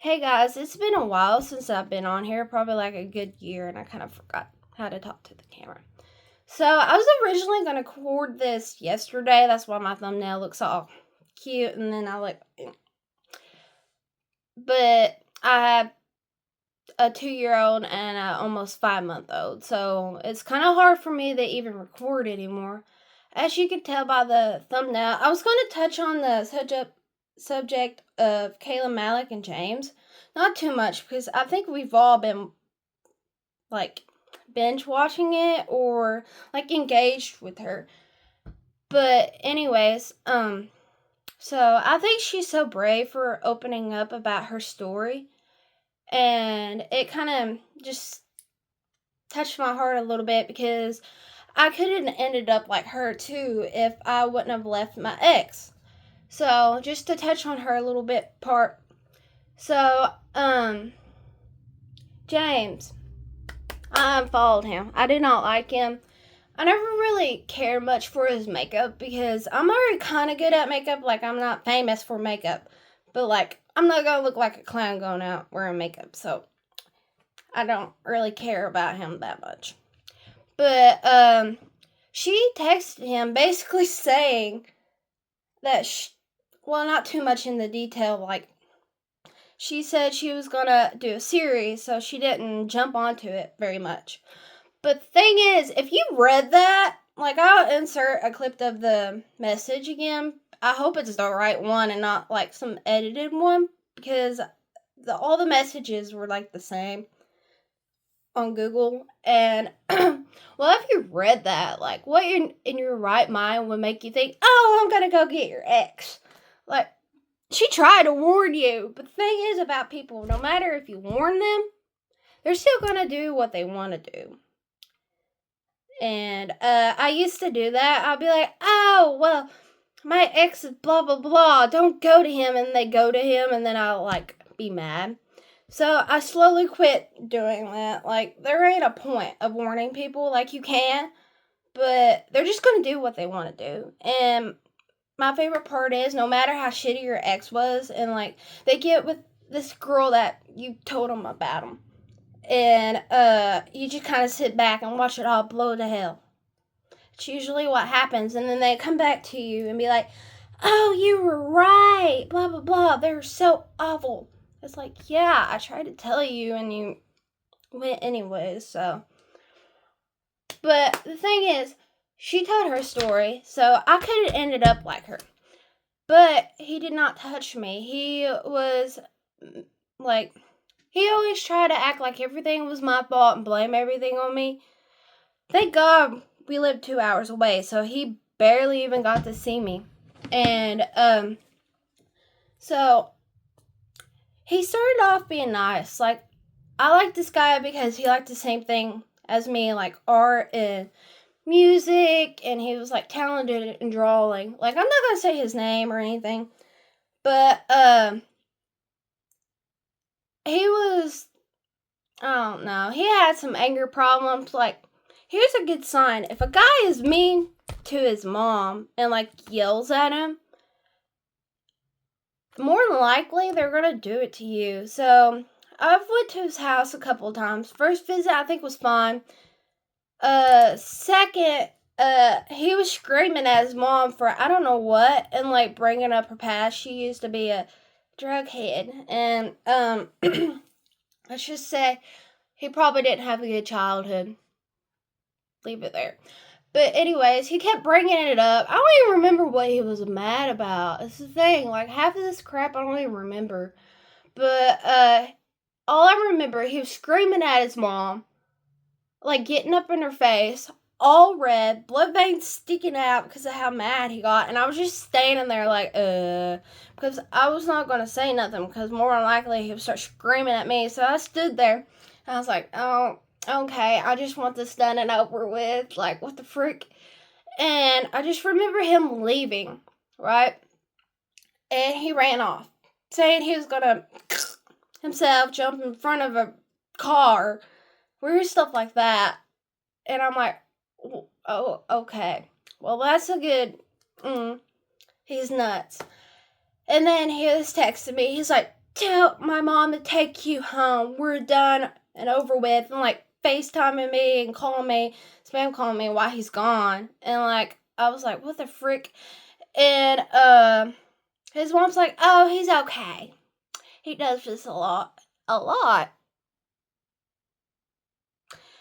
Hey guys, it's been a while since I've been on here, probably like a good year, and I kind of forgot how to talk to the camera. So I was originally going to record this yesterday. That's why my thumbnail looks all cute, and then but I have a 2-year-old and a almost 5-month-old, so it's kind of hard for me to even record anymore. As you can tell by the thumbnail, I was going to touch on the subject of Kayla Malec and James. Not too much, because I think we've all been like binge watching it or like engaged with her. But anyways, so I think she's so brave for opening up about her story, and it kind of just touched my heart a little bit because I could have ended up like her too if I wouldn't have left my ex. So just to touch on her a little bit part. So, James, I unfollowed him. I did not like him. I never really cared much for his makeup because I'm already kind of good at makeup. Like, I'm not famous for makeup, but like, I'm not gonna look like a clown going out wearing makeup. So, I don't really care about him that much. But, she texted him basically saying that, well, not too much in the detail, like, she said she was gonna do a series, so she didn't jump onto it very much. But the thing is, if you read that, like, I'll insert a clip of the message again. I hope it's the right one and not like some edited one, because all the messages were like the same on Google. And well, if you read that, like, what in your right mind would make you think, oh, I'm gonna go get your ex? Like, she tried to warn you, but the thing is about people, no matter if you warn them, they're still gonna do what they want to do. And I used to do that. I'd be like, oh, well, my ex is blah, blah, blah. Don't go to him. And they go to him, and then I'll, like, be mad. So I slowly quit doing that. Like, there ain't a point of warning people. Like, you can, but they're just going to do what they want to do. And my favorite part is, no matter how shitty your ex was, and, like, they get with this girl that you told them about them, and you just kind of sit back and watch it all blow to hell. It's usually what happens, and then they come back to you and be like, oh, you were right, blah, blah, blah, they're so awful. It's like, yeah, I tried to tell you, and you went anyways, so. But the thing is, she told her story, so I could have ended up like her. But he did not touch me. He was, like, he always tried to act like everything was my fault and blame everything on me. Thank God we lived 2 hours away, so he barely even got to see me. And, so he started off being nice. Like, I liked this guy because he liked the same thing as me, like art and music, and he was like talented in drawing. Like, I'm not gonna say his name or anything, but he was, I don't know, he had some anger problems. Like, here's a good sign: if a guy is mean to his mom and like yells at him, more than likely they're gonna do it to you. So I've went to his house a couple of times. First visit I think was fine. Second, he was screaming at his mom for I don't know what, and like bringing up her past. She used to be a drug head, and let's just say he probably didn't have a good childhood. Leave it there. But anyways, he kept bringing it up. I don't even remember what he was mad about. It's the thing. Like, half of this crap I don't even remember. But all I remember, he was screaming at his mom, like getting up in her face, all red, blood veins sticking out because of how mad he got. And I was just standing there like, because I was not going to say nothing because more than likely he would start screaming at me. So I stood there and I was like, oh, okay, I just want this done and over with. Like, what the frick? And I just remember him leaving, right? And he ran off, saying he was gonna himself jump in front of a car, weird stuff like that. And I'm like, oh, okay. Well, that's a good, he's nuts. And then he was texting me. He's like, tell my mom to take you home. We're done and over with. And like FaceTiming me and calling me, spam calling me while he's gone. And like, I was like, what the frick? And his mom's like, oh, he's okay. He does this a lot. A lot.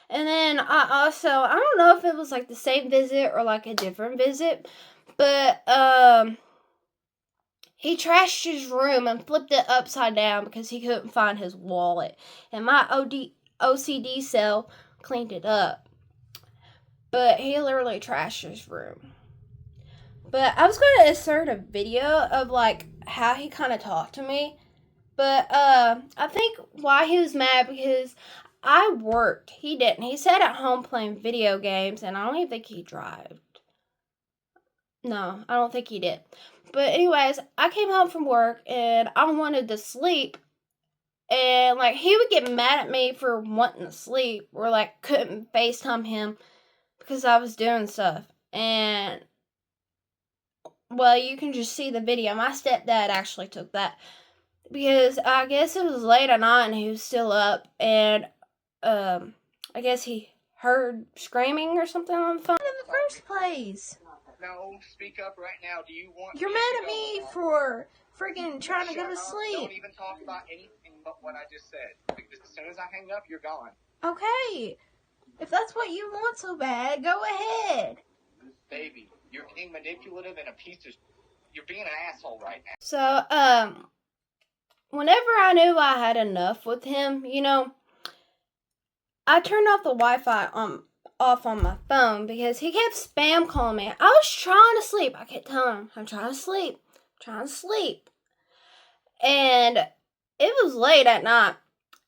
And then I don't know if it was like the same visit or like a different visit, but he trashed his room and flipped it upside down because he couldn't find his wallet. And my OCD cell cleaned it up. But he literally trashed his room. But I was going to insert a video of like how he kind of talked to me. But I think why he was mad because I worked. He didn't. He sat at home playing video games, and I don't even think he drove. No, I don't think he did. But anyways, I came home from work, and I wanted to sleep. And, like, he would get mad at me for wanting to sleep, or, like, couldn't FaceTime him because I was doing stuff. And, well, you can just see the video. My stepdad actually took that. Because I guess it was late at night and he was still up, and I guess he heard screaming or something on the phone. In the first place. No, speak up right now. Do you want? You're mad at me for freaking trying to go to Shut up. sleep. Don't even talk about anything but what I just said. Because as soon as I hang up, you're gone. Okay. If that's what you want so bad, go ahead. Baby, you're being manipulative and a piece of. You're being an asshole right now. So, whenever I knew I had enough with him, I turned off the Wi-Fi off on my phone because he kept spam calling me. I was trying to sleep. I kept telling him, I'm trying to sleep. And it was late at night.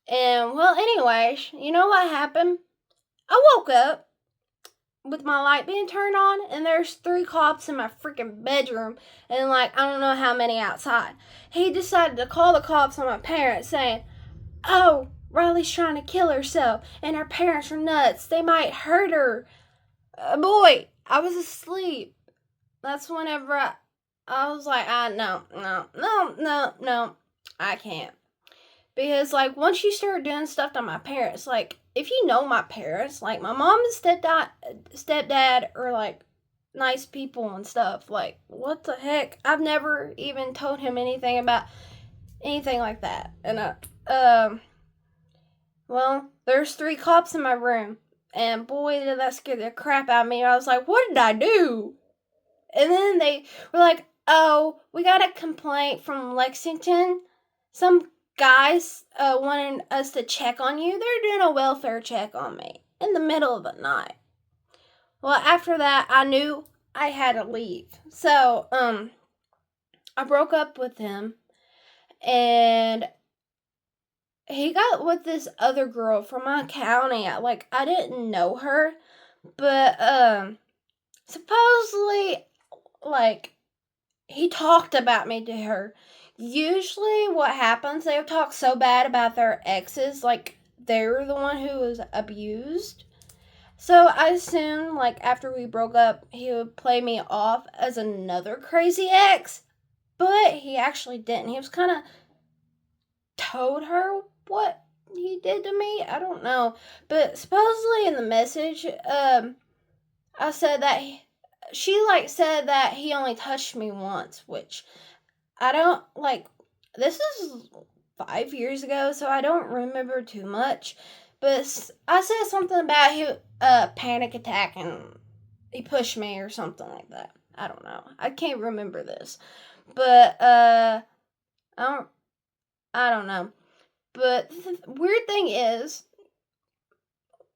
And, well, anyways, you know what happened? I woke up with my light being turned on, and there's 3 cops in my freaking bedroom, and, like, I don't know how many outside. He decided to call the cops on my parents, saying, oh, Riley's trying to kill herself, and her parents are nuts. They might hurt her. Boy, I was asleep. That's whenever I was like, no, I can't. Because, like, once you start doing stuff to my parents, like, if you know my parents, like, my mom and stepdad are, like, nice people and stuff. Like, what the heck? I've never even told him anything about anything like that. And, well, there's 3 cops in my room. And, boy, did that scare the crap out of me. I was like, what did I do? And then they were like, oh, we got a complaint from Lexington. Some guys wanting us to check on you. They're doing a welfare check on me in the middle of the night. Well, after that, I knew I had to leave. So, I broke up with him, and he got with this other girl from my county. I didn't know her, but, supposedly, like, he talked about me to her. Usually what happens, they'll talk so bad about their exes, like they're the one who was abused. So I assumed, like, after we broke up, he would play me off as another crazy ex. But he actually didn't. He was kind of told her what he did to me. I don't know. But supposedly in the message, I said that she said that he only touched me once, which I don't, this is 5 years ago, so I don't remember too much, but I said something about he, panic attack, and he pushed me or something like that. I don't know. I can't remember this, but, I don't know, but the weird thing is,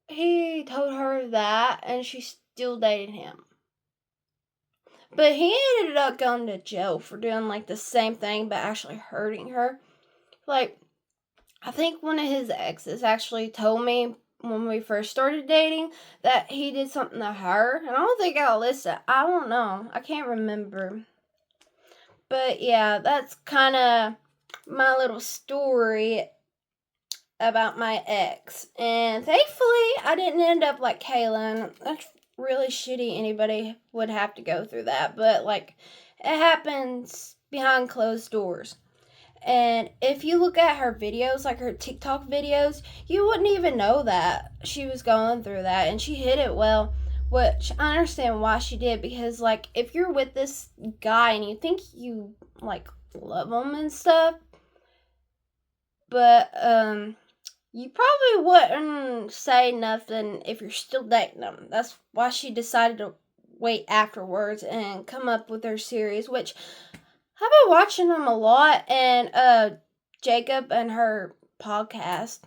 he told her that, and she still dated him. But he ended up going to jail for doing, the same thing, but actually hurting her. I think one of his exes actually told me when we first started dating that he did something to her. And I don't think I'll listen. I don't know. I can't remember. But, yeah, that's kind of my little story about my ex. And thankfully, I didn't end up like Kayla. And that's really shitty. Anybody would have to go through that, but it happens behind closed doors. And if you look at her videos, like her TikTok videos, you wouldn't even know that she was going through that. And she hid it well, which I understand why she did. Because, like, if you're with this guy and you think you, like, love him and stuff, but, you probably wouldn't say nothing if you're still dating them. That's why she decided to wait afterwards and come up with her series, which I've been watching them a lot, and Jacob and her podcast.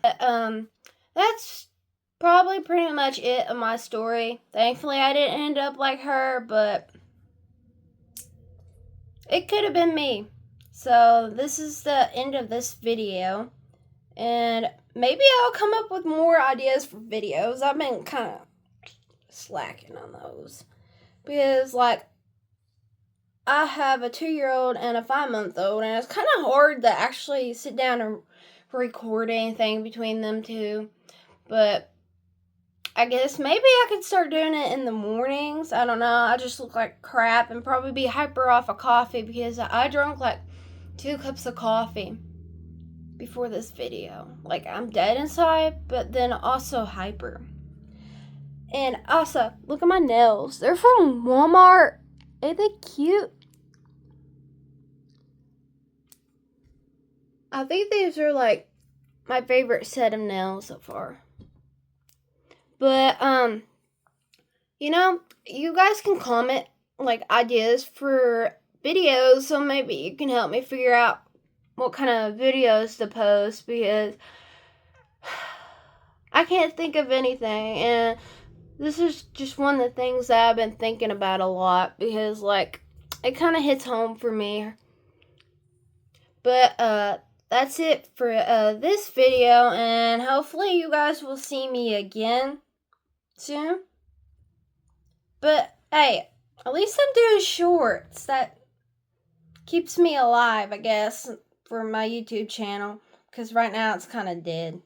That's probably pretty much it of my story. Thankfully, I didn't end up like her, but it could have been me. So this is the end of this video, and maybe I'll come up with more ideas for videos. I've been kind of slacking on those because, like, I have a 2-year-old and a 5-month-old, and it's kind of hard to actually sit down and record anything between them two. But I guess maybe I could start doing it in the mornings. I don't know. I just look like crap and probably be hyper off of coffee because I drank like 2 cups of coffee before this video. Like, I'm dead inside, but then also hyper. And also, look at my nails. They're from Walmart. Ain't they cute? I think these are like my favorite set of nails so far. But you know, you guys can comment like ideas for videos, so maybe you can help me figure out what kind of videos to post because I can't think of anything, and this is just one of the things that I've been thinking about a lot because, like, it kind of hits home for me. But that's it for this video, and hopefully you guys will see me again soon. But hey, at least I'm doing shorts. That keeps me alive, I guess, for my YouTube channel, because right now it's kind of dead.